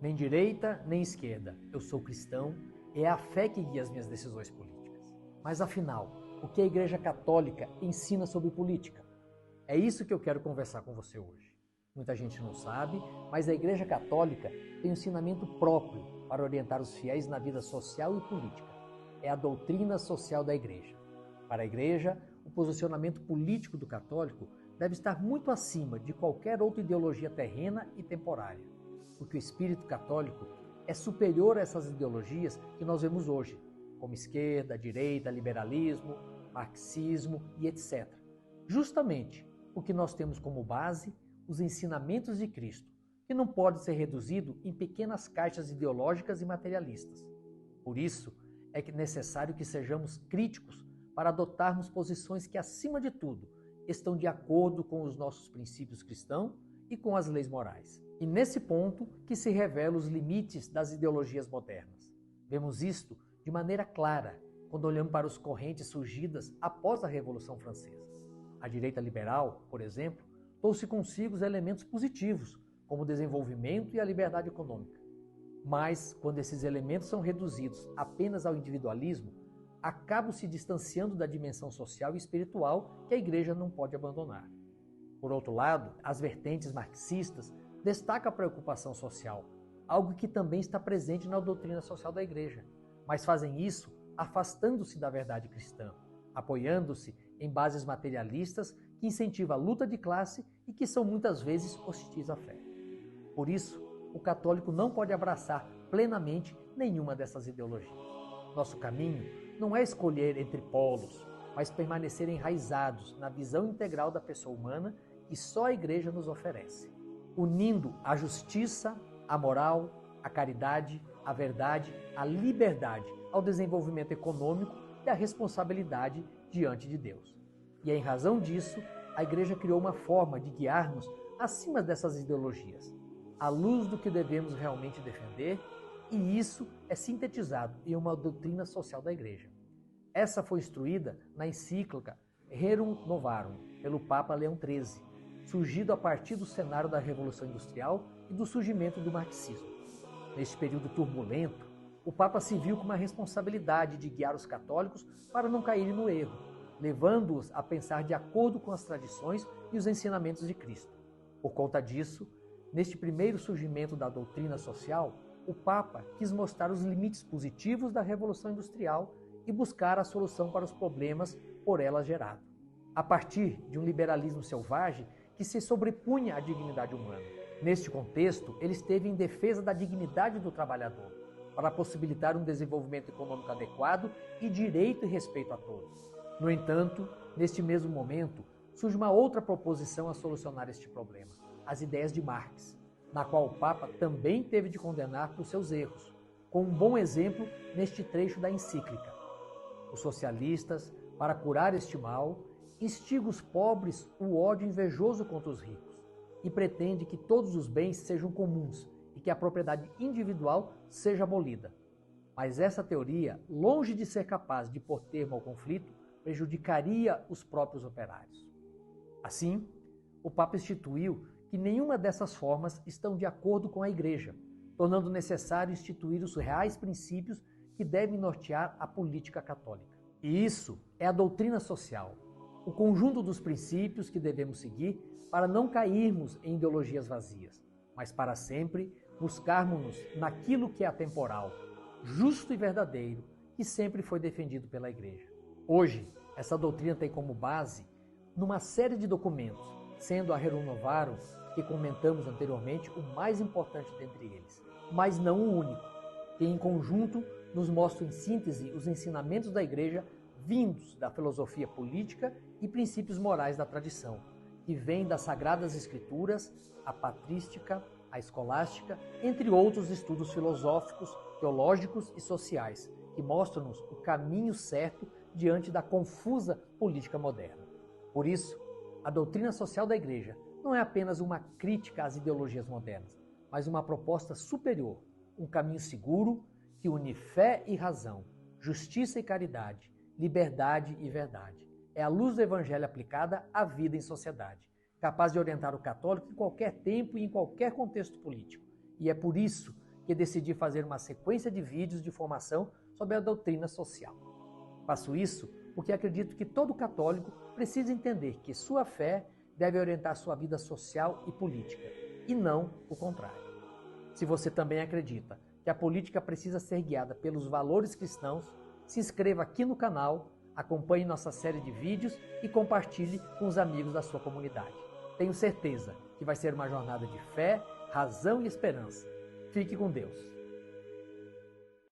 Nem direita, nem esquerda. Eu sou cristão, é a fé que guia as minhas decisões políticas. Mas afinal, o que a Igreja Católica ensina sobre política? É isso que eu quero conversar com você hoje. Muita gente não sabe, mas a Igreja Católica tem um ensinamento próprio para orientar os fiéis na vida social e política. É a doutrina social da Igreja. Para a Igreja, o posicionamento político do católico deve estar muito acima de qualquer outra ideologia terrena e temporária, porque o espírito católico é superior a essas ideologias que nós vemos hoje, como esquerda, direita, liberalismo, marxismo e etc. Justamente porque nós temos como base os ensinamentos de Cristo, que não pode ser reduzido em pequenas caixas ideológicas e materialistas. Por isso, é necessário que sejamos críticos para adotarmos posições que, acima de tudo, estão de acordo com os nossos princípios cristãos e com as leis morais. E nesse ponto que se revelam os limites das ideologias modernas. Vemos isto de maneira clara quando olhamos para as correntes surgidas após a Revolução Francesa. A direita liberal, por exemplo, trouxe consigo os elementos positivos, como o desenvolvimento e a liberdade econômica. Mas, quando esses elementos são reduzidos apenas ao individualismo, acabam se distanciando da dimensão social e espiritual que a Igreja não pode abandonar. Por outro lado, as vertentes marxistas destacam a preocupação social, algo que também está presente na doutrina social da Igreja, mas fazem isso afastando-se da verdade cristã, apoiando-se em bases materialistas que incentivam a luta de classe e que são muitas vezes hostis à fé. Por isso, o católico não pode abraçar plenamente nenhuma dessas ideologias. Nosso caminho não é escolher entre polos, mas permanecer enraizados na visão integral da pessoa humana que só a Igreja nos oferece, unindo a justiça, a moral, a caridade, a verdade, a liberdade ao desenvolvimento econômico e à responsabilidade diante de Deus. E é em razão disso, a Igreja criou uma forma de guiar-nos acima dessas ideologias, à luz do que devemos realmente defender, e isso é sintetizado em uma doutrina social da Igreja. Essa foi instruída na encíclica Rerum Novarum, pelo Papa Leão XIII, surgido a partir do cenário da Revolução Industrial e do surgimento do marxismo. Neste período turbulento, o Papa se viu com uma responsabilidade de guiar os católicos para não caírem no erro, levando-os a pensar de acordo com as tradições e os ensinamentos de Cristo. Por conta disso, neste primeiro surgimento da doutrina social, o Papa quis mostrar os limites positivos da Revolução Industrial e buscar a solução para os problemas por ela gerados, a partir de um liberalismo selvagem que se sobrepunha à dignidade humana. Neste contexto, ele esteve em defesa da dignidade do trabalhador, para possibilitar um desenvolvimento econômico adequado e direito e respeito a todos. No entanto, neste mesmo momento, surge uma outra proposição a solucionar este problema, as ideias de Marx, na qual o Papa também teve de condenar por seus erros, com um bom exemplo neste trecho da encíclica. Os socialistas, para curar este mal, instigam os pobres o ódio invejoso contra os ricos e pretende que todos os bens sejam comuns e que a propriedade individual seja abolida. Mas essa teoria, longe de ser capaz de pôr termo ao conflito, prejudicaria os próprios operários. Assim, o Papa instituiu que nenhuma dessas formas estão de acordo com a Igreja, tornando necessário instituir os reais princípios que devem nortear a política católica. E isso é a doutrina social, o conjunto dos princípios que devemos seguir para não cairmos em ideologias vazias, mas para sempre buscarmos naquilo que é atemporal, justo e verdadeiro, que sempre foi defendido pela Igreja. Hoje, essa doutrina tem como base numa série de documentos, sendo a Rerum Novarum, que comentamos anteriormente, o mais importante dentre eles, mas não o único, que em conjunto nos mostra em síntese os ensinamentos da Igreja vindos da filosofia política e princípios morais da tradição, que vêm das Sagradas Escrituras, a patrística, a escolástica, entre outros estudos filosóficos, teológicos e sociais, que mostram-nos o caminho certo diante da confusa política moderna. Por isso, a doutrina social da Igreja não é apenas uma crítica às ideologias modernas, mas uma proposta superior, um caminho seguro que une fé e razão, justiça e caridade, liberdade e verdade. É a luz do Evangelho aplicada à vida em sociedade, capaz de orientar o católico em qualquer tempo e em qualquer contexto político. E é por isso que decidi fazer uma sequência de vídeos de formação sobre a doutrina social. Faço isso porque acredito que todo católico precisa entender que sua fé deve orientar sua vida social e política, e não o contrário. Se você também acredita que a política precisa ser guiada pelos valores cristãos, se inscreva aqui no canal, acompanhe nossa série de vídeos e compartilhe com os amigos da sua comunidade. Tenho certeza que vai ser uma jornada de fé, razão e esperança. Fique com Deus.